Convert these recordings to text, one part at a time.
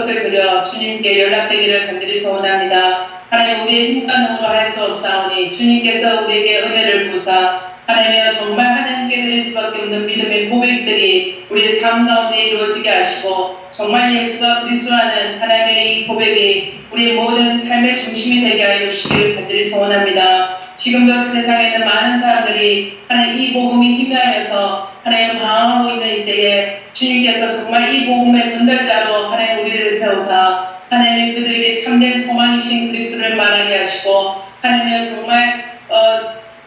것을 그려 주님께 연락되기를 간절히 소원합니다. 하나님 우리의 힘과 능으로 할 수 없사오니 주님께서 우리에게 은혜를 부사 하나님이여 정말 하나님께 드릴 수밖에 없는 믿음의 고백들이 우리의 삶 가운데 이루어지게 하시고 정말 예수가 그리스도라는 하나님의 이 고백이 우리의 모든 삶의 중심이 되게 하여 주시기를 간절히 소원합니다. 지금도 세상에는 많은 사람들이 하나님 이 복음이 희미하여서 하나님 방황하고 있는 이때에 주님께서 정말 이 복음의 전달자로 하나님 우리를 세우사 하나님 그들에게 참된 소망이신 그리스도를 말하게 하시고 하나님이여 정말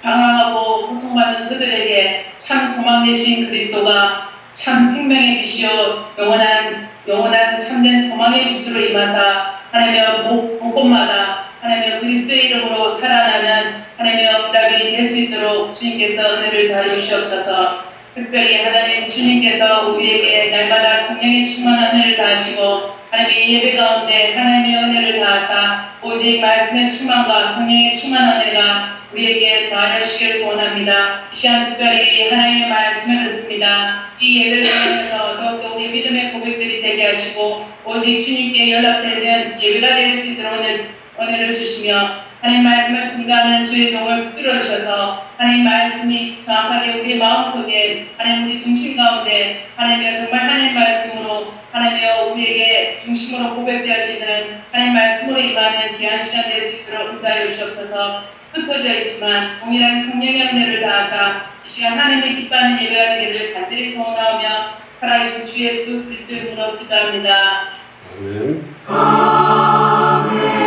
방황하고 고통받는 그들에게 참 소망 되신 그리스도가 참 생명의 빛이요 영원한 참된 소망의 빛으로 임하사 하나님이여 곳곳마다 하나님이여 그리스도의 이름으로 살아나는 하나님이여 응답이 될 수 있도록 주님께서 은혜를 다해 주시옵소서. 특별히 하나님 주님께서 우리에게 날마다 성령의 충만한 은혜를 다하시고 하나님의 예배 가운데 하나님의 은혜를 다하사 오직 말씀의 충만과 성령의 충만한 은혜가 우리에게 더하여 주시길 소원합니다. 이 시간 특별히 하나님의 말씀을 듣습니다. 이 예배를 통해서 더욱더 우리 믿음의 고백들이 되게 하시고 오직 주님께 연락되는 예배가 될 수 있도록 은혜를 주시며 하나님 말씀을 증거하는 주의 종을 끌어주셔서 하나님 말씀이 정확하게 우리 마음속에 하나님 우리 중심 가운데 하나님이여 정말 하나님 말씀으로 하나님이여 우리에게 중심으로 고백되어지는 하나님 말씀으로 임하는 귀한 시간 될 수 있도록 인도하여 주옵소서. 흩어져 있지만 동일한 성령의 은혜를 다하사 이 시간 하나님의 기뻐하는 예배가 되기를 간절히 소원하오며 살아계신 주 예수 그리스도의 이름으로 기도합니다. 아멘. 아멘.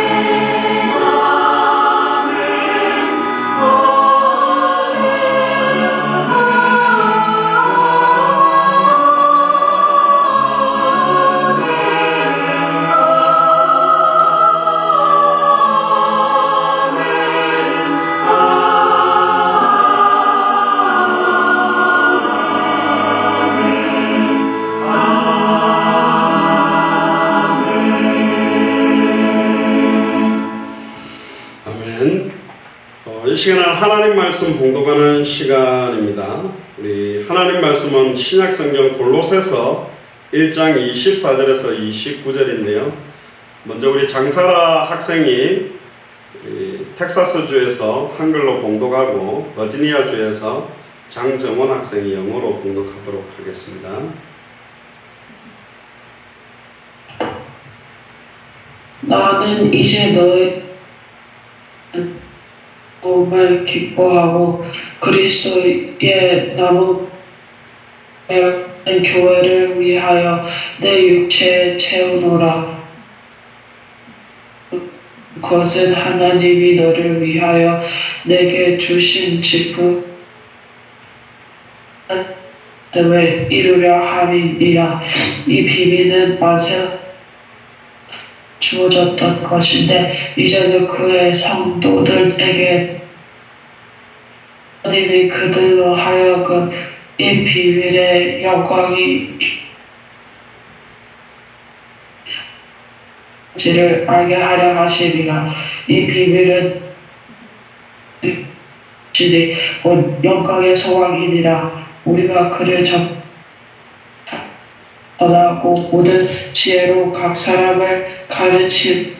이 시간은 하나님 말씀 봉독하는 시간입니다. 우리 하나님 말씀은 신약성경 골로새서 1장 24절에서 29절인데요. 먼저 우리 장사라 학생이 텍사스주에서 한글로 봉독하고 버지니아주에서 장정원 학생이 영어로 봉독하도록 하겠습니다. 나는 이제 너의 복음을 기뻐하고 그리스도의 나무 교회를 위하여 내 육체에 채우노라. 그것은 하나님이 너를 위하여 내게 주신 직분을 이루려 함이니라. 이 비밀은 맞아 주어졌던 것인데 이제는 그의 성도들에게 하나님이 그들로 하여금 이 비밀의 영광이 지를 알게 하려 하시리라. 이 비밀은 진이 곧 영광의 소망이니라. 우리가 그를 전하고 모든 지혜로 각 사람을 가르치며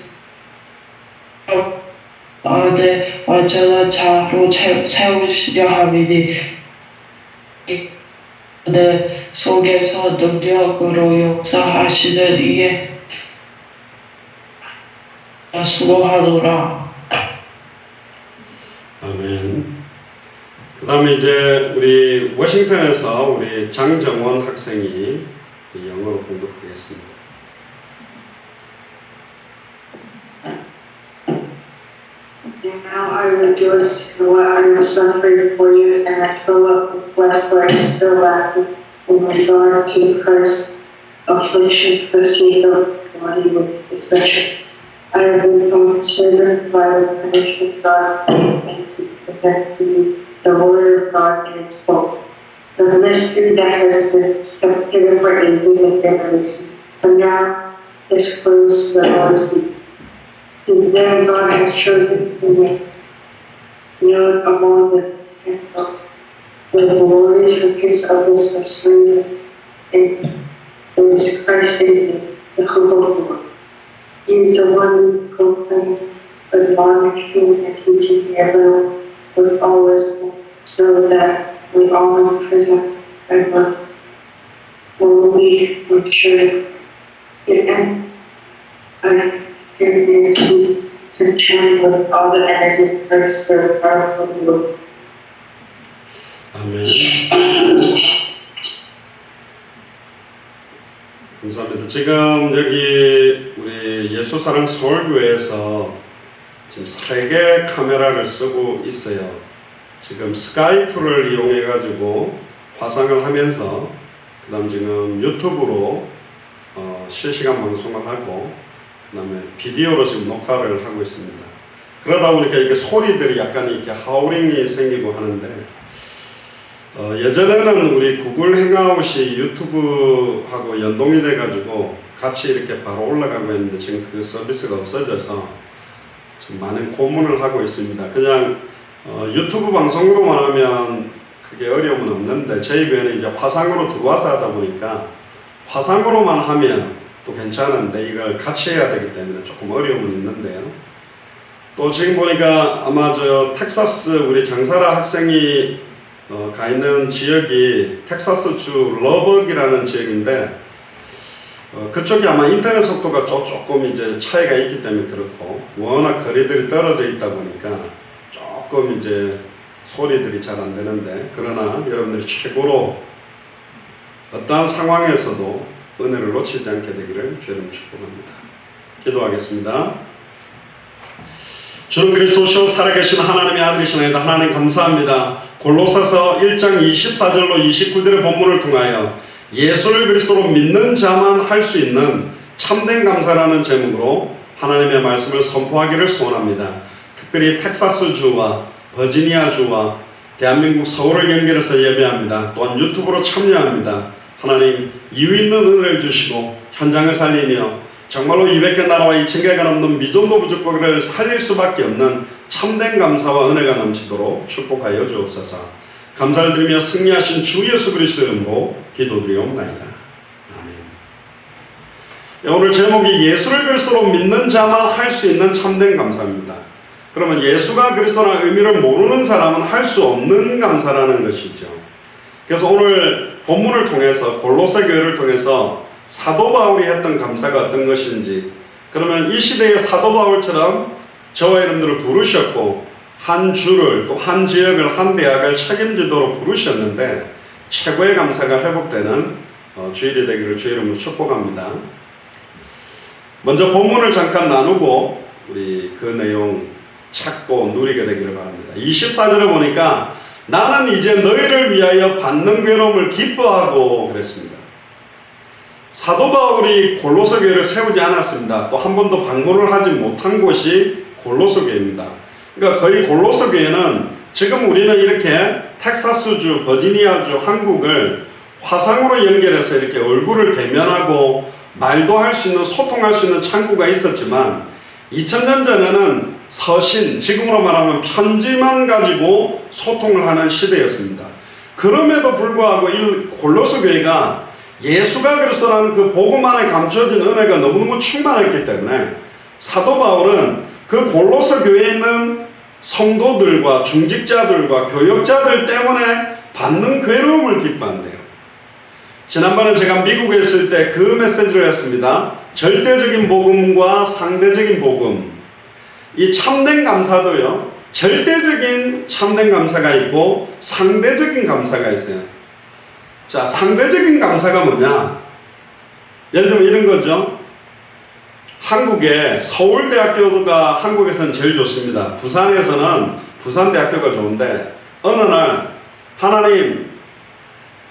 내 완전한 자로 세우시려 함이니 내 속에서 능력으로 역사하시는 이에 수고하노라. 아멘. 그 다음에 이제 우리 워싱턴에서 우리 장정원 학생이 영어로 공독하겠습니다. Now I rejoice in what I was suffering for you, and I fill up with flesh where I still lacking in regard to Christ's affliction for the sake of body with expression. I have been considered by the punishment of God and to protect you, the Lord of God and His folk. The mystery that has been kept hidden for ages and generations, but now is closed to the Lord's feet. And then God has chosen to make known among the people the glorious riches of His mystery in Christ in you, the Lord. He is the one who proclaims, admonishing and teaching everyone with all wisdom, so that we all may present and when we mature in and experience to shine with all the energy first serve our Lord. 아멘. 감사합니다. 지금 여기 우리 예수사랑 서울교회에서 지금 3개 카메라를 쓰고 있어요. 지금 스카이프를 이용해 가지고 화상을 하면서 그다음 지금 유튜브로 실시간 방송을 하고 그다음에 비디오로 지금 녹화를 하고 있습니다. 그러다 보니까 이렇게 소리들이 약간 이렇게 하우링이 생기고 하는데 예전에는 우리 구글 행아웃이 유튜브하고 연동이 돼가지고 같이 이렇게 바로 올라가고 있는데 지금 그 서비스가 없어져서 좀 많은 고민을 하고 있습니다. 그냥 유튜브 방송으로만 하면 그게 어려움은 없는데 저희 교회는 이제 화상으로 들어와서 하다 보니까 화상으로만 하면 또 괜찮은데 이걸 같이 해야 되기 때문에 조금 어려움은 있는데요. 또 지금 보니까 아마 저 텍사스 우리 장사라 학생이 가 있는 지역이 텍사스주 러벅이라는 지역인데 그쪽이 아마 인터넷 속도가 조금 이제 차이가 있기 때문에 그렇고 워낙 거리들이 떨어져 있다 보니까 조금 이제 소리들이 잘 안 되는데 그러나 여러분들이 최고로 어떠한 상황에서도 은혜를 놓치지 않게 되기를 주님 축복합니다. 기도하겠습니다. 주는 그리스도시요 살아계신 하나님의 아들이시나이다. 하나님 감사합니다. 골로새서 1장 24절로 29절의 본문을 통하여 예수를 그리스도로 믿는 자만 할 수 있는 참된 감사라는 제목으로 하나님의 말씀을 선포하기를 소원합니다. 특별히 텍사스주와 버지니아주와 대한민국 서울을 연결해서 예배합니다. 또한 유튜브로 참여합니다. 하나님 이유 있는 은혜를 주시고 현장을 살리며 정말로 200개 나라와 2000개가 넘는 미전도 부족고기를 살릴 수밖에 없는 참된 감사와 은혜가 넘치도록 축복하여 주옵소서. 감사를 드리며 승리하신 주 예수 그리스도의 이름으로 기도드리옵나이다. 아멘. 오늘 제목이 예수를 그리스도로 믿는 자만 할 수 있는 참된 감사입니다. 그러면 예수가 그리스도라는 의미를 모르는 사람은 할 수 없는 감사라는 것이죠. 그래서 오늘 본문을 통해서 골로새 교회를 통해서 사도 바울이 했던 감사가 어떤 것인지, 그러면 이 시대의 사도 바울처럼 저와 여러분들을 부르셨고 한 주를 또 한 지역을 한 대학을 책임지도록 부르셨는데 최고의 감사가 회복되는 주일이 되기를 주의 이름으로 축복합니다. 먼저 본문을 잠깐 나누고 우리 그 내용 찾고 누리게 되기를 바랍니다. 24절에 보니까 나는 이제 너희를 위하여 받는 괴로움을 기뻐하고 그랬습니다. 사도 바울이 골로새 교회를 세우지 않았습니다. 또 한 번도 방문을 하지 못한 곳이 골로새 교회입니다. 그러니까 거의 골로새 교회는 지금 우리는 이렇게 텍사스주, 버지니아주, 한국을 화상으로 연결해서 이렇게 얼굴을 대면하고 말도 할 수 있는, 소통할 수 있는 창구가 있었지만 2000년 전에는 서신, 지금으로 말하면 편지만 가지고 소통을 하는 시대였습니다. 그럼에도 불구하고 이 골로새 교회가 예수가 그리스도라는 그 복음 안에 감춰진 은혜가 너무너무 충만했기 때문에 사도 바울은 그 골로새 교회에 있는 성도들과 중직자들과 교역자들 때문에 받는 괴로움을 기뻐한대요. 지난번에 제가 미국에 있을 때 그 메시지를 했습니다. 절대적인 복음과 상대적인 복음. 이 참된 감사도요, 절대적인 참된 감사가 있고 상대적인 감사가 있어요. 자, 상대적인 감사가 뭐냐? 예를 들면 이런 거죠. 한국의 서울대학교가 한국에서는 제일 좋습니다. 부산에서는 부산대학교가 좋은데 어느 날 하나님,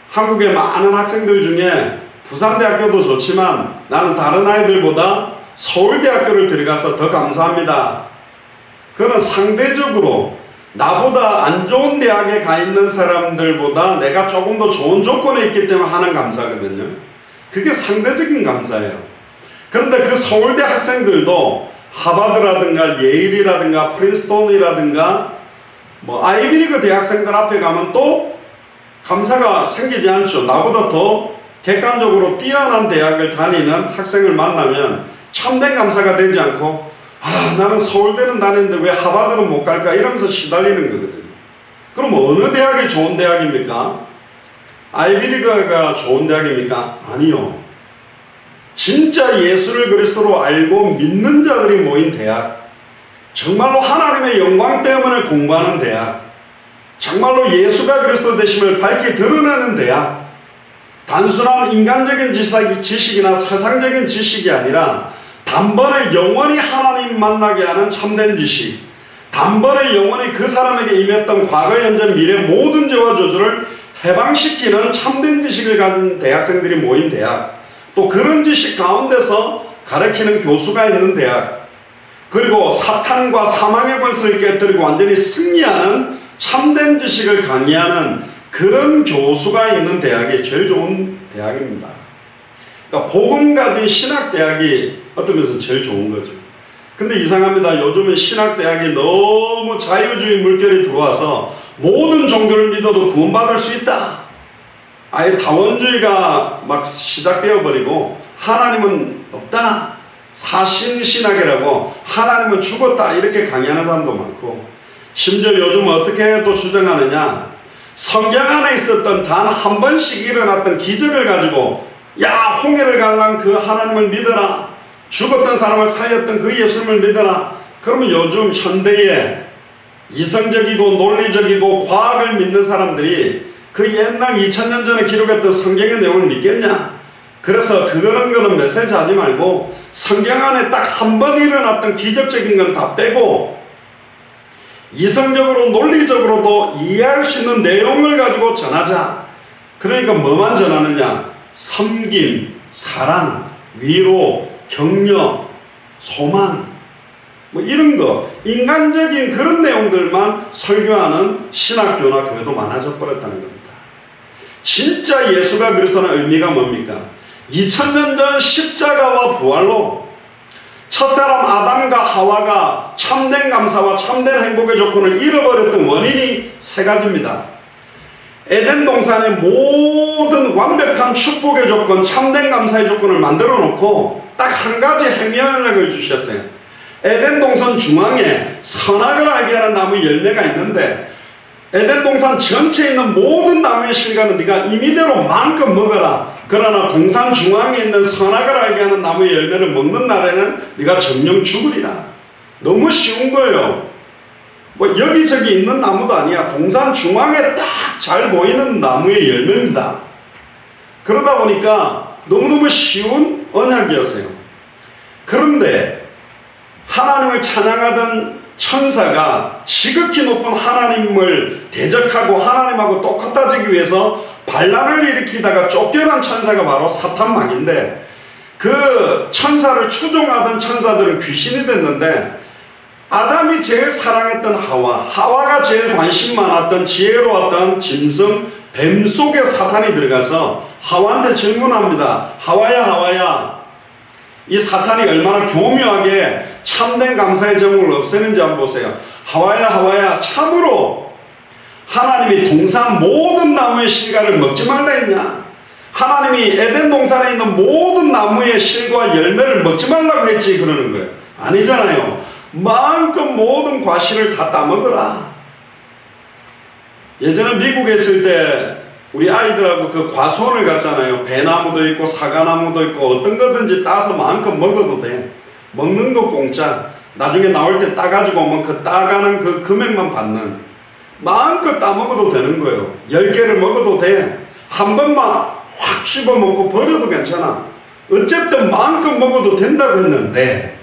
한국의 많은 학생들 중에 부산대학교도 좋지만 나는 다른 아이들보다 서울대학교를 들어가서 더 감사합니다. 그는 상대적으로 나보다 안 좋은 대학에 가 있는 사람들보다 내가 조금 더 좋은 조건에 있기 때문에 하는 감사거든요. 그게 상대적인 감사예요. 그런데 그 서울대 학생들도 하버드라든가 예일이라든가 프린스톤이라든가 뭐 아이비리그 대학생들 앞에 가면 또 감사가 생기지 않죠. 나보다 더 객관적으로 뛰어난 대학을 다니는 학생을 만나면 참된 감사가 되지 않고 나는 서울대는 다녔는데 왜 하버드는 못 갈까 이러면서 시달리는 거거든요. 그럼 어느 대학이 좋은 대학입니까? 아이비리그가 좋은 대학입니까? 아니요. 진짜 예수를 그리스도로 알고 믿는 자들이 모인 대학, 정말로 하나님의 영광 때문에 공부하는 대학, 정말로 예수가 그리스도 되심을 밝히 드러내는 대학, 단순한 인간적인 지식이나 세상적인 지식이 아니라 단번에 영원히 하나님 만나게 하는 참된 지식, 단번에 영원히 그 사람에게 임했던 과거, 현재, 미래 모든 죄와 저주를 해방시키는 참된 지식을 가진 대학생들이 모인 대학, 또 그런 지식 가운데서 가르치는 교수가 있는 대학, 그리고 사탄과 사망의 권세를 깨뜨리고 완전히 승리하는 참된 지식을 강의하는 그런 교수가 있는 대학이 제일 좋은 대학입니다. 그러니까 복음 가진 신학대학이 어떤 면에서 제일 좋은 거죠. 근데 이상합니다. 요즘은 신학대학이 너무 자유주의 물결이 들어와서 모든 종교를 믿어도 구원받을 수 있다, 아예 다원주의가 막 시작되어 버리고 하나님은 없다, 사신신학이라고 하나님은 죽었다 이렇게 강의하는 사람도 많고, 심지어 요즘 어떻게 또 주장하느냐, 성경 안에 있었던 단 한 번씩 일어났던 기적을 가지고 야 홍해를 갈란 그 하나님을 믿어라, 죽었던 사람을 살렸던 그 예수님을 믿어라. 그러면 요즘 현대에 이성적이고 논리적이고 과학을 믿는 사람들이 그 옛날 2000년 전에 기록했던 성경의 내용을 믿겠냐? 그래서 거는 메시지 하지 말고 성경 안에 딱 한 번 일어났던 기적적인 건 다 빼고 이성적으로 논리적으로도 이해할 수 있는 내용을 가지고 전하자. 그러니까 뭐만 전하느냐? 섬김, 사랑, 위로, 격려, 소망, 뭐 이런 거, 인간적인 그런 내용들만 설교하는 신학교나 교회도 많아져 버렸다는 겁니다. 진짜 예수가 그리스도의 의미가 뭡니까? 2000년 전 십자가와 부활로 첫사람 아담과 하와가 참된 감사와 참된 행복의 조건을 잃어버렸던 원인이 세 가지입니다. 에덴 동산의 모든 완벽한 축복의 조건, 참된 감사의 조건을 만들어 놓고 딱 한 가지 행위언약을 주셨어요. 에덴 동산 중앙에 선악을 알게 하는 나무 열매가 있는데 에덴 동산 전체에 있는 모든 나무의 실과는 네가 임의대로 마음껏 먹어라. 그러나 동산 중앙에 있는 선악을 알게 하는 나무의 열매를 먹는 날에는 네가 정령 죽으리라. 너무 쉬운 거예요. 뭐 여기저기 있는 나무도 아니야. 동산 중앙에 딱 잘 보이는 나무의 열매입니다. 그러다 보니까 너무너무 쉬운 언약이었어요. 그런데 하나님을 찬양하던 천사가 시극히 높은 하나님을 대적하고 하나님하고 똑같아지기 위해서 반란을 일으키다가 쫓겨난 천사가 바로 사탄막인데, 그 천사를 추종하던 천사들은 귀신이 됐는데, 아담이 제일 사랑했던 하와가 제일 관심 많았던 지혜로웠던 짐승 뱀 속에 사탄이 들어가서 하와한테 질문합니다. 하와야, 이 사탄이 얼마나 교묘하게 참된 감사의 제목을 없애는지 한번 보세요. 하와야, 참으로 하나님이 동산 모든 나무의 실과를 먹지 말라 했냐? 하나님이 에덴 동산에 있는 모든 나무의 실과 열매를 먹지 말라고 했지 그러는 거예요. 아니잖아요. 마음껏 모든 과실을 다 따먹어라. 예전에 미국에 있을 때 우리 아이들하고 그 과수원을 갔잖아요. 배나무도 있고 사과나무도 있고 어떤 거든지 따서 마음껏 먹어도 돼. 먹는 거 공짜. 나중에 나올 때 따가지고 오면 그 따가는 그 금액만 받는. 마음껏 따먹어도 되는 거예요. 10개를 먹어도 돼. 한 번만 확 씹어 먹고 버려도 괜찮아. 어쨌든 마음껏 먹어도 된다고 했는데,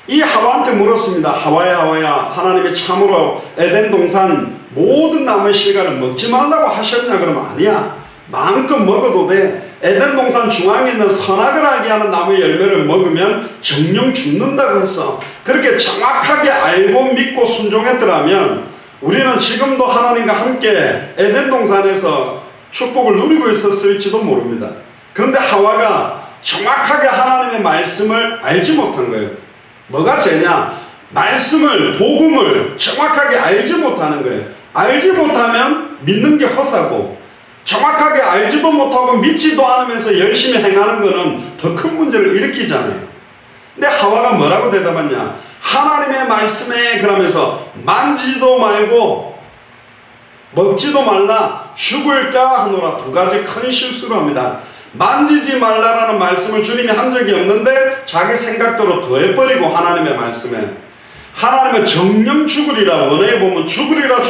이 하와한테 물었습니다. 하와야, 하나님이 참으로 에덴 동산 모든 나무의 실과를 먹지 말라고 하셨냐? 그러면 아니야. 마음껏 먹어도 돼. 에덴 동산 중앙에 있는 선악을 알게 하는 나무의 열매를 먹으면 정령 죽는다고 했어. 그렇게 정확하게 알고 믿고 순종했더라면 우리는 지금도 하나님과 함께 에덴 동산에서 축복을 누리고 있었을지도 모릅니다. 그런데 하와가 정확하게 하나님의 말씀을 알지 못한 거예요. 뭐가 죄냐? 말씀을, 복음을 정확하게 알지 못하는 거예요. 알지 못하면 믿는 게 허사고, 정확하게 알지도 못하고 믿지도 않으면서 열심히 행하는 것은 더 큰 문제를 일으키잖아요. 근데 하와가 뭐라고 대답하냐? 하나님의 말씀에 그러면서 만지도 말고 먹지도 말라 죽을까 하노라. 두 가지 큰 실수를 합니다. 만지지 말라라는 말씀을 주님이 한 적이 없는데 자기 생각대로 더해버리고 하나님의 말씀에 하나님은 정령 죽으리라, 원어에 보면 죽으리라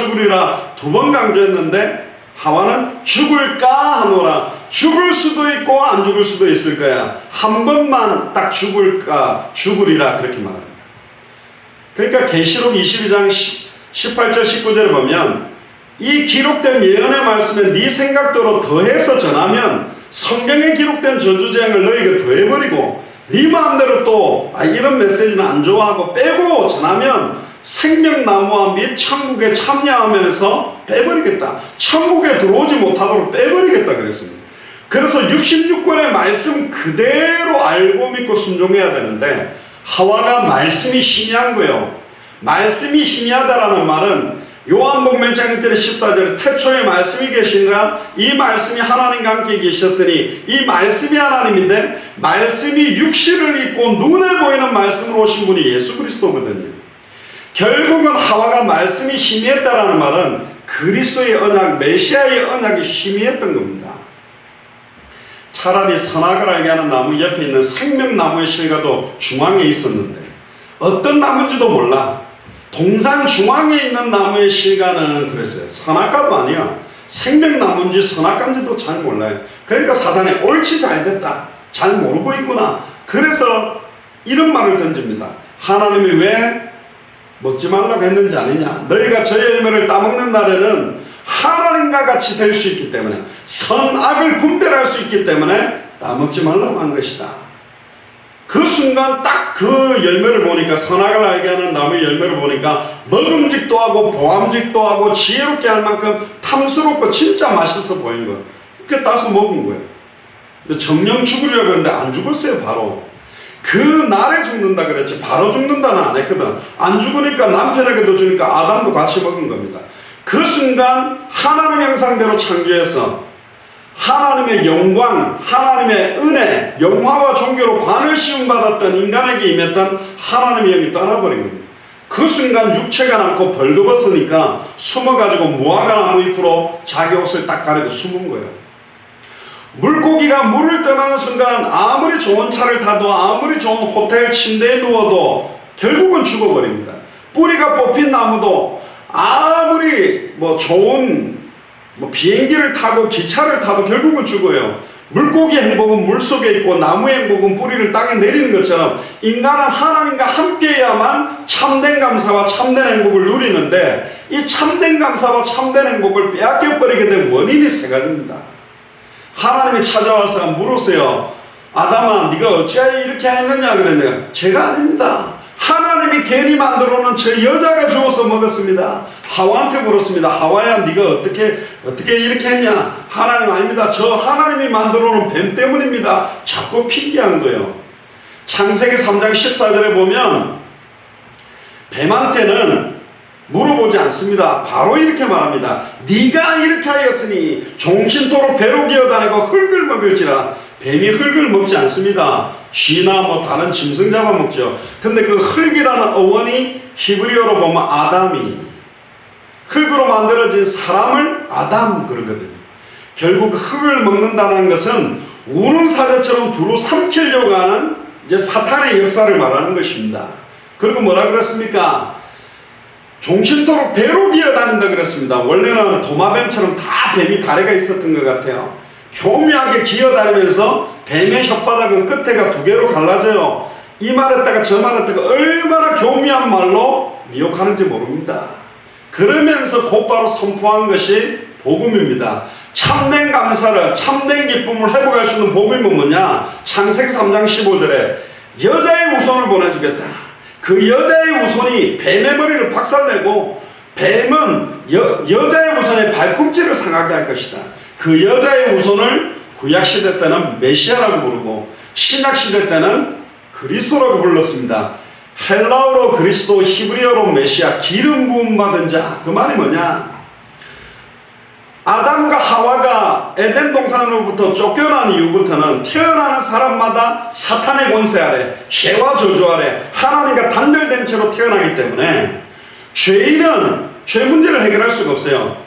두 번 강조했는데 하와는 죽을까 하노라. 죽을 수도 있고 안 죽을 수도 있을 거야. 한 번만 딱 죽을까 죽으리라 그렇게 말합니다. 그러니까 계시록 22장 18절 19절을 보면 이 기록된 예언의 말씀에 네 생각대로 더해서 전하면 성경에 기록된 저주재앙을 너희가 더해버리고 네 마음대로 또 이런 메시지는 안 좋아하고 빼고 전하면 생명나무와 및 천국에 참여하면서 빼버리겠다. 천국에 들어오지 못하도록 빼버리겠다 그랬습니다. 그래서 66권의 말씀 그대로 알고 믿고 순종해야 되는데 하와가 말씀이 희미한 거예요. 말씀이 희미하다라는 말은 요한복음 1장 1절 14절 태초에 말씀이 계신가 이 말씀이 하나님과 함께 계셨으니 이 말씀이 하나님인데 말씀이 육신을 입고 눈에 보이는 말씀으로 오신 분이 예수 그리스도거든요. 결국은 하와가 말씀이 희미했다라는 말은 그리스도의 언약 메시아의 언약이 희미했던 겁니다. 차라리 선악을 알게 하는 나무 옆에 있는 생명나무의 실과도 중앙에 있었는데 어떤 나무인지도 몰라. 동산 중앙에 있는 나무의 실과는 그랬어요. 선악과도 아니야. 생명나무인지 선악과인지도 잘 몰라요. 그러니까 사단이 옳지 잘됐다. 잘 모르고 있구나. 그래서 이런 말을 던집니다. 하나님이 왜 먹지 말라고 했는지 아느냐. 너희가 저 열매를 따먹는 날에는 하나님과 같이 될 수 있기 때문에 선악을 분별할 수 있기 때문에 따먹지 말라고 한 것이다. 그 순간 딱 그 열매를 보니까 선악을 알게 하는 나무의 열매를 보니까 먹음직도 하고 보암직도 하고 지혜롭게 할 만큼 탐스럽고 진짜 맛있어 보인 거예요. 그렇게 따서 먹은 거예요. 근데 정령 죽으려고 했는데 안 죽었어요. 바로 그 날에 죽는다 그랬지 바로 죽는다는 안 했거든. 안 죽으니까 남편에게도 주니까 아담도 같이 먹은 겁니다. 그 순간 하나님의 형상대로 창조해서 하나님의 영광, 하나님의 은혜, 영화와 종교로 관을 씌움받았던 인간에게 임했던 하나님의 영이 떠나버린 겁니다. 그 순간 육체가 남고 벌거벗으니까 숨어가지고 무화과 나무 잎으로 자기 옷을 딱 가리고 숨은 거예요. 물고기가 물을 떠나는 순간 아무리 좋은 차를 타도 아무리 좋은 호텔 침대에 누워도 결국은 죽어버립니다. 뿌리가 뽑힌 나무도 아무리 좋은 비행기를 타고 기차를 타도 결국은 죽어요. 물고기의 행복은 물속에 있고 나무의 행복은 뿌리를 땅에 내리는 것처럼 인간은 하나님과 함께해야만 참된 감사와 참된 행복을 누리는데 이 참된 감사와 참된 행복을 빼앗겨버리게 된 원인이 세 가지입니다. 하나님이 찾아와서 물으세요. 아담아 네가 어찌하여 이렇게 했느냐 그랬네요. 제가 아닙니다. 하나님이 괜히 만들어놓은 저 여자가 주워서 먹었습니다. 하와한테 물었습니다. 하와야 네가 어떻게 이렇게 했냐. 하나님 아닙니다. 저 하나님이 만들어놓은 뱀 때문입니다. 자꾸 핑계한 거예요. 창세기 3장 14절에 보면 뱀한테는 물어보지 않습니다. 바로 이렇게 말합니다. 네가 이렇게 하였으니 종신토록 배로 기어다니고 흙을 먹을지라. 뱀이 흙을 먹지 않습니다. 쥐나 다른 짐승 잡아먹죠. 근데 그 흙이라는 어원이 히브리어로 보면 아담이 흙으로 만들어진 사람을 아담 그러거든요. 결국 흙을 먹는다는 것은 우는 사자처럼 두루 삼키려고 하는 이제 사탄의 역사를 말하는 것입니다. 그리고 뭐라 그랬습니까? 종신토록 배로 기어다닌다 그랬습니다. 원래는 도마뱀처럼 다 뱀이 다리가 있었던 것 같아요. 교묘하게 기어다니면서 뱀의 혓바닥은 끝에가 두 개로 갈라져요. 이 말했다가 저 말했다가 얼마나 교묘한 말로 미혹하는지 모릅니다. 그러면서 곧바로 선포한 것이 복음입니다. 참된 감사를, 참된 기쁨을 회복할 수 있는 복음이 뭐냐? 창세기 3장 15절에 여자의 우손을 보내주겠다. 그 여자의 우손이 뱀의 머리를 박살내고 뱀은 여자의 우손의 발꿈치를 상하게 할 것이다. 그 여자의 우손을 구약시대 때는 메시아라고 부르고 신약시대 때는 그리스도라고 불렀습니다. 헬라어로 그리스도, 히브리어로 메시아, 기름 부음 받은 자. 그 말이 뭐냐? 아담과 하와가 에덴 동산으로부터 쫓겨난 이후부터는 태어나는 사람마다 사탄의 권세 아래, 죄와 저주 아래 하나님과 단절된 채로 태어나기 때문에 죄인은 죄 문제를 해결할 수가 없어요.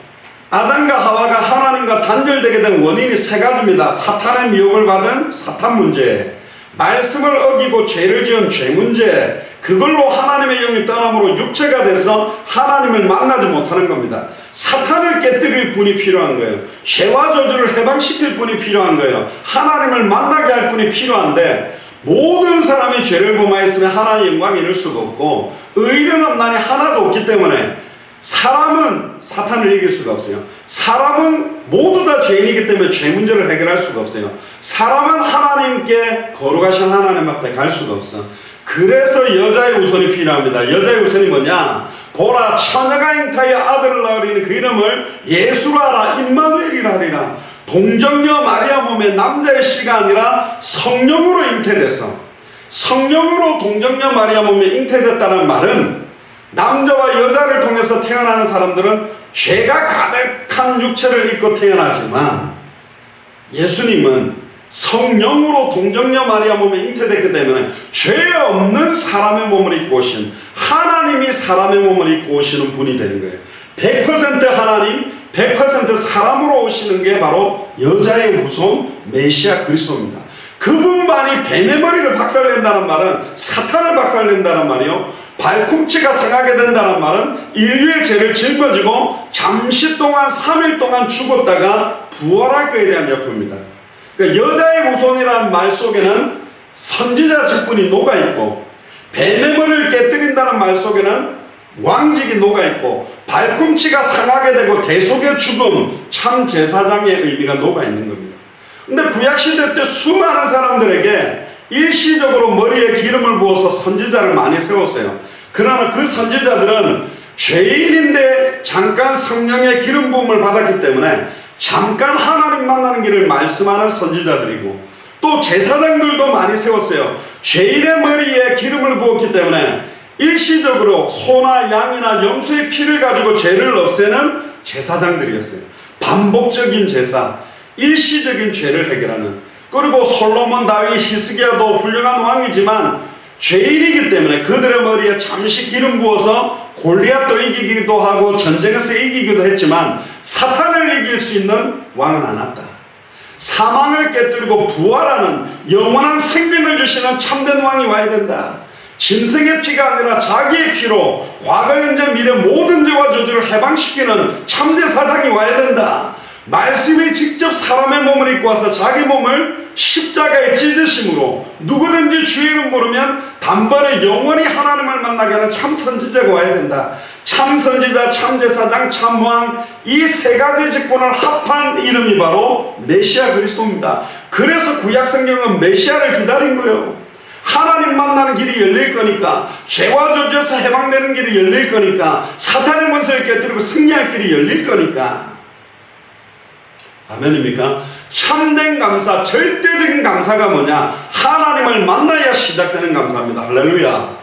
아담과 하와가 하나님과 단절되게 된 원인이 세 가지입니다. 사탄의 미혹을 받은 사탄 문제, 말씀을 어기고 죄를 지은 죄 문제, 그걸로 하나님의 영이 떠남으로 육체가 돼서 하나님을 만나지 못하는 겁니다. 사탄을 깨뜨릴 분이 필요한 거예요. 죄와 저주를 해방시킬 분이 필요한 거예요. 하나님을 만나게 할 분이 필요한데 모든 사람이 죄를 범하였으면 하나님의 영광을 이룰 수가 없고 의인은 없나니 하나도 없기 때문에 사람은 사탄을 이길 수가 없어요. 사람은 모두 다 죄인이기 때문에 죄 문제를 해결할 수가 없어요. 사람은 하나님께 거룩하신 하나님 앞에 갈 수가 없어. 그래서 여자의 우선이 필요합니다. 여자의 우선이 뭐냐? 보라, 처녀가 잉타하여 아들을 낳으리니 그 이름을 예수로 하라, 임마누엘이라 하리라. 동정녀 마리아 몸에 남자의 씨가 아니라 성령으로 잉태돼서, 성령으로 동정녀 마리아 몸에 잉태됐다는 말은 남자와 여자를 통해서 태어나는 사람들은 죄가 가득한 육체를 입고 태어나지만 예수님은 성령으로 동정녀 마리아 몸에 잉태됐기 때문에 죄 없는 사람의 몸을 입고 오신, 하나님이 사람의 몸을 입고 오시는 분이 되는 거예요. 100% 하나님, 100% 사람으로 오시는 게 바로 여자의 후손 메시아 그리스도입니다. 그분만이 뱀의 머리를 박살낸다는 말은 사탄을 박살낸다는 말이요, 발꿈치가 상하게 된다는 말은 인류의 죄를 짊어지고 잠시 동안 3일 동안 죽었다가 부활할 것에 대한 여부입니다. 그러니까 여자의 후손이라는 말 속에는 선지자 직분이 녹아있고, 뱀의 머리를 깨뜨린다는 말 속에는 왕직이 녹아있고, 발꿈치가 상하게 되고 대속의 죽음, 참 제사장의 의미가 녹아있는 겁니다. 근데 구약시대 때 수많은 사람들에게 일시적으로 머리에 기름을 부어서 선지자를 많이 세웠어요. 그러나 그 선지자들은 죄인인데 잠깐 성령의 기름 부음을 받았기 때문에 잠깐 하나님 만나는 길을 말씀하는 선지자들이고, 또 제사장들도 많이 세웠어요. 죄인의 머리에 기름을 부었기 때문에 일시적으로 소나 양이나 염소의 피를 가지고 죄를 없애는 제사장들이었어요. 반복적인 제사, 일시적인 죄를 해결하는. 그리고 솔로몬, 다윗, 히스기야도 훌륭한 왕이지만 죄인이기 때문에 그들의 머리에 잠시 기름 부어서 골리앗도 이기기도 하고 전쟁에서 이기기도 했지만 사탄을 이길 수 있는 왕은 안 왔다. 사망을 깨뜨리고 부활하는 영원한 생명을 주시는 참된 왕이 와야 된다. 짐승의 피가 아니라 자기의 피로 과거, 현재, 미래 모든 죄와 저주를 해방시키는 참된 사장이 와야 된다. 말씀이 직접 사람의 몸을 입고 와서 자기 몸을 십자가에 찢으심으로 누구든지 주의 이름 부르면 단번에 영원히 하나님을 만나게 하는 참 선지자가 와야 된다. 참 선지자, 참 제사장, 참 왕, 이 세 가지 직분을 합한 이름이 바로 메시아 그리스도입니다. 그래서 구약 성경은 메시아를 기다린 거예요. 하나님 만나는 길이 열릴 거니까, 죄와 저주에서 해방되는 길이 열릴 거니까, 사탄의 권세를 깨뜨리고 승리할 길이 열릴 거니까. 아멘입니까? 참된 감사, 절대적인 감사가 뭐냐? 하나님을 만나야 시작되는 감사입니다. 할렐루야.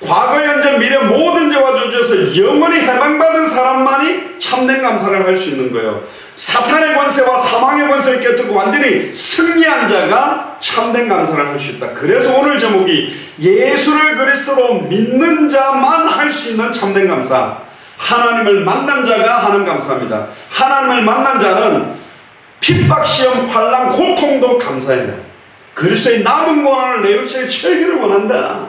과거, 현재, 미래 모든 죄와 저주에서 영원히 해방받은 사람만이 참된 감사를 할 수 있는 거예요. 사탄의 권세와 사망의 권세를 깨뜨리고 완전히 승리한 자가 참된 감사를 할 수 있다. 그래서 오늘 제목이 예수를 그리스도로 믿는 자만 할 수 있는 참된 감사. 하나님을 만난 자가 하는 감사입니다. 하나님을 만난 자는 핍박, 시험, 환난, 고통도 감사해요. 그리스도의 남은 고난을 내 육체에 채우기를 원한다.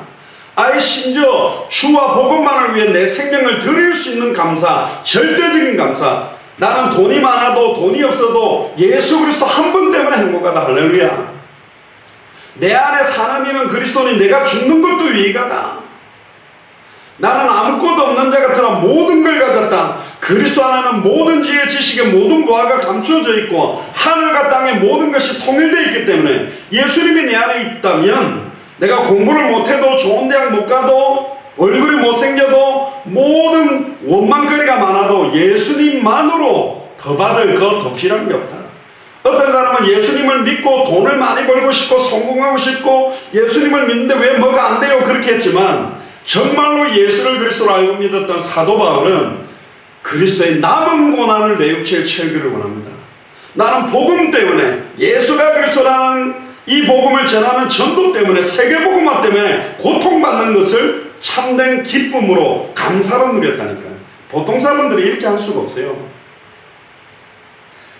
아예 심지어 주와 복음만을 위해 내 생명을 드릴 수 있는 감사, 절대적인 감사. 나는 돈이 많아도 돈이 없어도 예수 그리스도 한 분 때문에 행복하다. 할렐루야. 내 안에 사는 이는 그리스도니 내가 죽는 것도 유익하다. 나는 아무것도 없는 자 같으나 모든 걸 가졌다. 그리스도 안에는 모든 지혜, 지식의 모든 보화가 감추어져 있고 하늘과 땅의 모든 것이 통일되어 있기 때문에 예수님이 내 안에 있다면 내가 공부를 못해도 좋은 대학 못 가도 얼굴이 못생겨도 모든 원망거리가 많아도 예수님만으로 더 받을 것, 더 필요한 게 없다. 어떤 사람은 예수님을 믿고 돈을 많이 벌고 싶고 성공하고 싶고 예수님을 믿는데 왜 뭐가 안 돼요? 그렇게 했지만 정말로 예수를 그리스도로 알고 믿었던 사도 바울은 그리스도의 남은 고난을 내 육체에 채우기를 원합니다. 나는 복음 때문에, 예수가 그리스도라는 이 복음을 전하는 전도 때문에, 세계복음화 때문에 고통받는 것을 참된 기쁨으로 감사로 누렸다니까요. 보통 사람들이 이렇게 할 수가 없어요.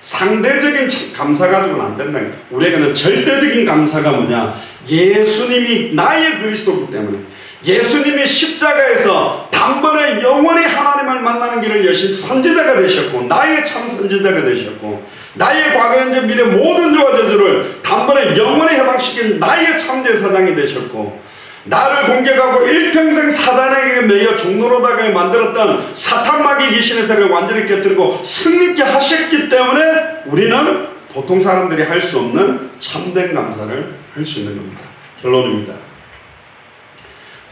상대적인 감사 가지고는 안 된다. 우리에게는 절대적인 감사가 뭐냐? 예수님이 나의 그리스도이기 때문에, 예수님이 십자가에서 단번에 영원히 하나님을 만나는 길을 여신 선지자가 되셨고, 나의 참 선지자가 되셨고, 나의 과거 현재 미래 모든 죄와 저주를 단번에 영원히 해방시킨 나의 참 제사장이 되셨고, 나를 공격하고 일평생 사단에게 매여 종로로다가 만들었던 사탄 마귀 귀신의 세를 완전히 깨뜨리고 승리케 하셨기 때문에 우리는 보통 사람들이 할 수 없는 참된 감사를 할 수 있는 겁니다. 결론입니다.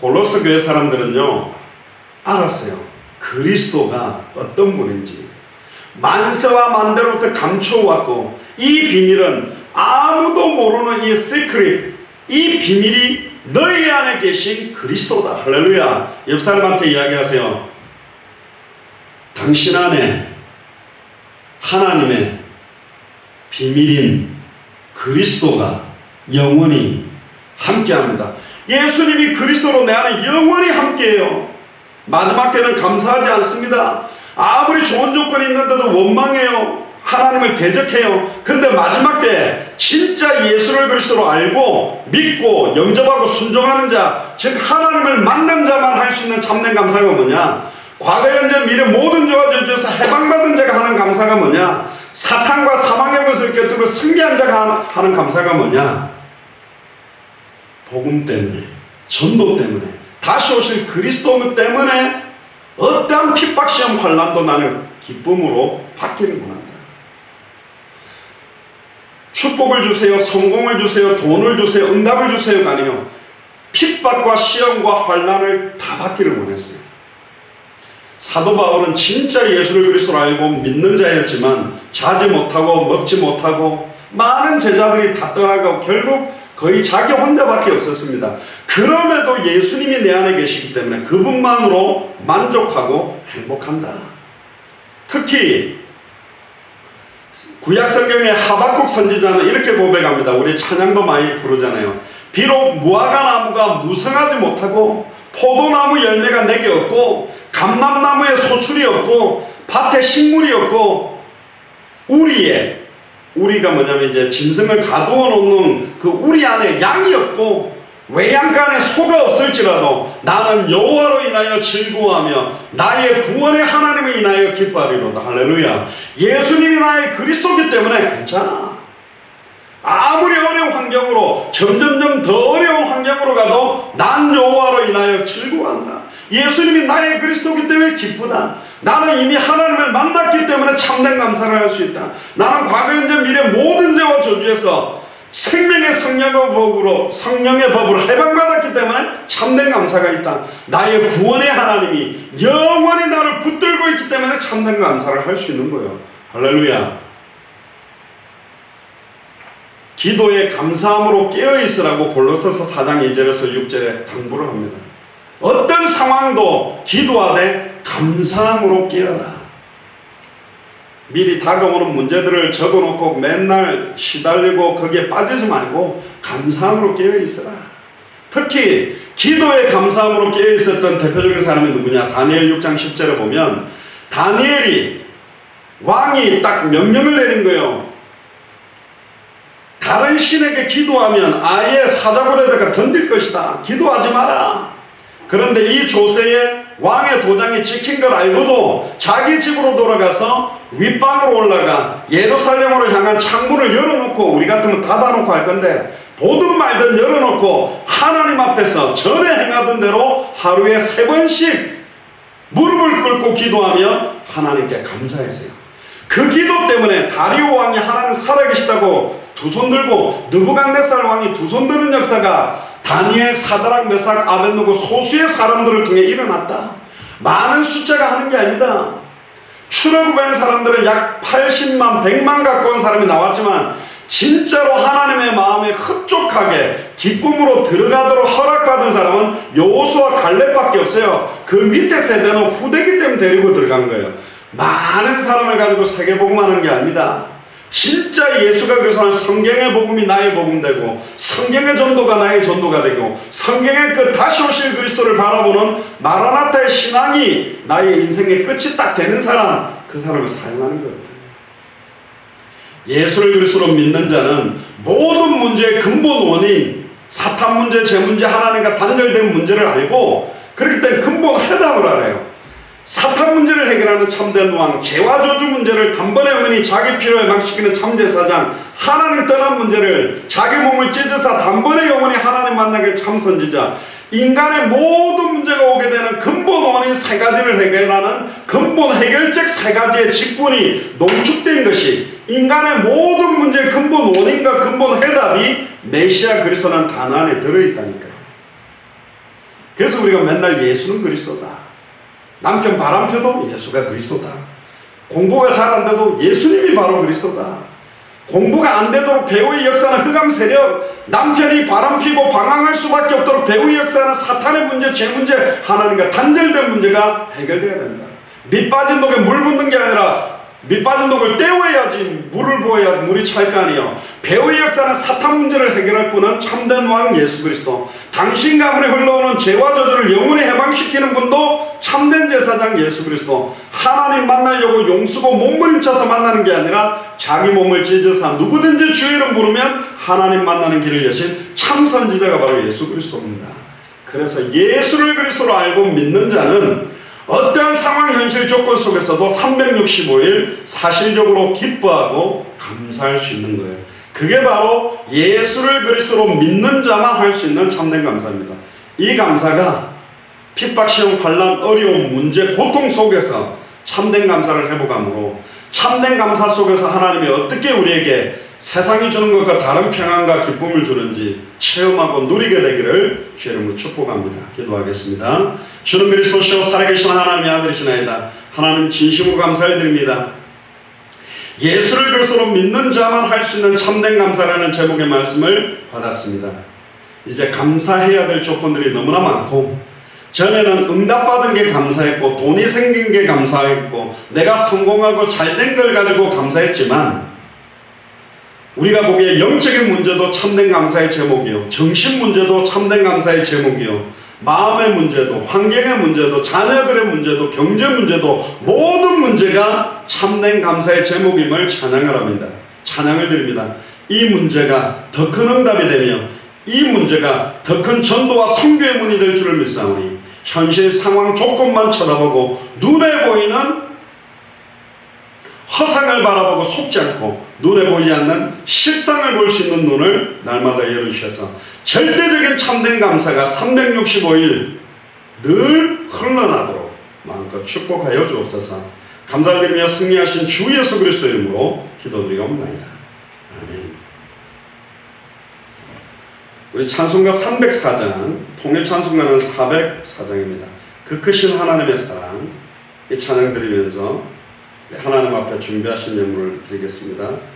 골로새 교회 사람들은요, 알았어요. 그리스도가 어떤 분인지 만세와 만대로부터 감춰왔고, 이 비밀은 아무도 모르는 이 시크릿, 이 비밀이 너희 안에 계신 그리스도다. 할렐루야. 옆 사람한테 이야기하세요. 당신 안에 하나님의 비밀인 그리스도가 영원히 함께합니다. 예수님이 그리스도로 내 안에 영원히 함께해요. 마지막 때는 감사하지 않습니다. 아무리 좋은 조건이 있는데도 원망해요. 하나님을 대적해요. 근데 마지막 때 진짜 예수를 그리스도로 알고 믿고 영접하고 순종하는 자, 즉 하나님을 만난 자만 할 수 있는 참된 감사가 뭐냐? 과거 현재 미래 모든 죄와 저주에서 해방받은 자가 하는 감사가 뭐냐? 사탄과 사망의 것을 곁들여 승리한 자가 하는 감사가 뭐냐? 복음 때문에, 전도 때문에, 다시 오실 그리스도 때문에 어떠한 핍박 시험 환난도 나는 기쁨으로 바뀌는 구나. 축복을 주세요, 성공을 주세요, 돈을 주세요, 응답을 주세요가 아니요, 핍박과 시험과 환난을 다 받기를 원했어요. 사도 바울은 진짜 예수를 그리스도로 알고 믿는 자였지만 자지 못하고 먹지 못하고 많은 제자들이 다 떠나가고 결국 거의 자기 혼자밖에 없었습니다. 그럼에도 예수님이 내 안에 계시기 때문에 그분만으로 만족하고 행복한다. 특히 구약 성경의 하박국 선지자는 이렇게 고백합니다. 우리 찬양도 많이 부르잖아요. 비록 무화과 나무가 무성하지 못하고 포도나무 열매가 내게 없고 감람나무에 소출이 없고 밭에 식물이 없고 우리가 뭐냐면 이제 짐승을 가두어 놓는 그 우리 안에 양이 없고 외양간 안에 소가 없을지라도 나는 여호와로 인하여 즐거워하며 나의 구원의 하나님을 인하여 기뻐하리로다. 할렐루야. 예수님이 나의 그리스도이기 때문에 괜찮아. 아무리 어려운 환경으로 점점점 더 어려운 환경으로 가도 난 여호와로 인하여 즐거워한다. 예수님이 나의 그리스도이기 때문에 기쁘다. 나는 이미 하나님을 만났기 때문에 참된 감사를 할 수 있다. 나는 과거 현재 미래 모든 죄와 저주에서 생명의 성령의 법으로 해방받았기 때문에 참된 감사가 있다. 나의 구원의 하나님이 영원히 나를 붙들고 있기 때문에 참된 감사를 할 수 있는 거예요. 할렐루야. 기도에 감사함으로 깨어있으라고 골로새서 4장 2절에서 6절에 당부를 합니다. 어떤 상황도 기도하되 감사함으로 깨어라. 미리 다가오는 문제들을 적어놓고 맨날 시달리고 거기에 빠지지 말고 감사함으로 깨어있어라. 특히 기도에 감사함으로 깨어있었던 대표적인 사람이 누구냐? 다니엘 6장 10절에 보면 다니엘이 왕이 딱 명령을 내린 거예요. 다른 신에게 기도하면 아예 사자굴에다가 던질 것이다. 기도하지 마라. 그런데 이 조세의 왕의 도장이 찍힌 걸 알고도 자기 집으로 돌아가서 윗방으로 올라가 예루살렘으로 향한 창문을 열어놓고, 우리 같으면 닫아놓고 할 건데 보든 말든 열어놓고 하나님 앞에서 전에 행하던 대로 하루에 3번씩 무릎을 꿇고 기도하며 하나님께 감사했어요. 그 기도 때문에 다리오 왕이 하나님 살아계시다고 두 손 들고, 느부갓네살 왕이 두 손 드는 역사가 다니엘, 사드락, 메삭, 아벳느고 소수의 사람들을 통해 일어났다. 많은 숫자가 하는 게 아닙니다. 출애굽한 사람들은 약 80만, 100만 가까운 사람이 나왔지만 진짜로 하나님의 마음에 흡족하게 기쁨으로 들어가도록 허락받은 사람은 여호수아 갈렙밖에 없어요. 그 밑에 세대는 후대기 때문에 데리고 들어간 거예요. 많은 사람을 가지고 세계복음하는 게 아니다. 진짜 예수가 그리스도는 성경의 복음이 나의 복음 되고 성경의 전도가 나의 전도가 되고 성경의 그 다시 오실 그리스도를 바라보는 마라나타의 신앙이 나의 인생의 끝이 딱 되는 사람, 그 사람을 사용하는 거예요. 예수를 그리스도로 믿는 자는 모든 문제의 근본 원인, 사탄 문제, 제 문제, 하나님과 단절된 문제를 알고 그렇기 때문에 근본 해답을 알아요. 사탄 문제를 해결하는 참된 왕, 죄와 저주 문제를 단번에 영원히 자기 피로 해방시키는 참제사장, 하나님 떠난 문제를 자기 몸을 찢어서 단번에 영원히 하나님 만나게 참선지자, 인간의 모든 문제가 오게 되는 근본 원인 세 가지를 해결하는 근본 해결책 세 가지의 직분이 농축된 것이 인간의 모든 문제의 근본 원인과 근본 해답이 메시아 그리스도라는 단어 안에 들어있다니까요. 그래서 우리가 맨날 예수는 그리스도다, 남편 바람펴도 예수가 그리스도다, 공부가 잘 안 돼도 예수님이 바로 그리스도다, 공부가 안 되도록 배우의 역사는 흑암 세력, 남편이 바람피고 방황할 수밖에 없도록 배우의 역사는 사탄의 문제, 죄 문제, 하나님과 단절된 문제가 해결돼야 된다. 밑 빠진 독에 물 붓는 게 아니라 밑 빠진 독을 떼어야지 물을 부어야 물이 찰 거 아니에요. 배우의 역사는 사탄 문제를 해결할 분은 참된 왕 예수 그리스도, 당신 가문에 흘러오는 죄와 저주를 영원히 해방시키는 분도 참된 제사장 예수 그리스도, 하나님 만나려고 용수고 몸부림쳐서 만나는 게 아니라 자기 몸을 찢어서 누구든지 주의 이름 부르면 하나님 만나는 길을 여신 참 선지자가 바로 예수 그리스도입니다. 그래서 예수를 그리스도로 알고 믿는 자는 어떠한 상황, 현실, 조건 속에서도 365일 사실적으로 기뻐하고 감사할 수 있는 거예요. 그게 바로 예수를 그리스도로 믿는 자만 할 수 있는 참된 감사입니다. 이 감사가 핍박, 시험, 환난, 어려움, 문제, 고통 속에서 참된 감사를 회복함으로 참된 감사 속에서 하나님이 어떻게 우리에게 세상이 주는 것과 다른 평안과 기쁨을 주는지 체험하고 누리게 되기를 주의 이름으로 축복합니다. 기도하겠습니다. 주는 그리스도시요 살아계신 하나님의 아들이시나이다. 하나님 진심으로 감사를 드립니다. 예수를 그리스도로 믿는 자만 할 수 있는 참된 감사라는 제목의 말씀을 받았습니다. 이제 감사해야 될 조건들이 너무나 많고, 전에는 응답받은 게 감사했고 돈이 생긴 게 감사했고 내가 성공하고 잘된 걸 가지고 감사했지만, 우리가 보기에 영적인 문제도 참된 감사의 제목이요, 정신 문제도 참된 감사의 제목이요, 마음의 문제도, 환경의 문제도, 자녀들의 문제도, 경제 문제도 모든 문제가 참된 감사의 제목임을 찬양을 합니다. 찬양을 드립니다. 이 문제가 더 큰 응답이 되며 이 문제가 더 큰 전도와 선교의 문이 될 줄을 믿사오니 현실 상황 조건만 쳐다보고 눈에 보이는 허상을 바라보고 속지 않고 눈에 보이지 않는 실상을 볼 수 있는 눈을 날마다 열어주셔서 절대적인 참된 감사가 365일 늘 흘러나도록 마음껏 축복하여 주옵소서. 감사를 드리며 승리하신 주 예수 그리스도 이름으로 기도드리옵나이다. 아멘. 우리 찬송가 304장, 통일 찬송가는 404장입니다. 그 크신 하나님의 사랑, 이 찬양 드리면서 하나님 앞에 준비하신 예물을 드리겠습니다.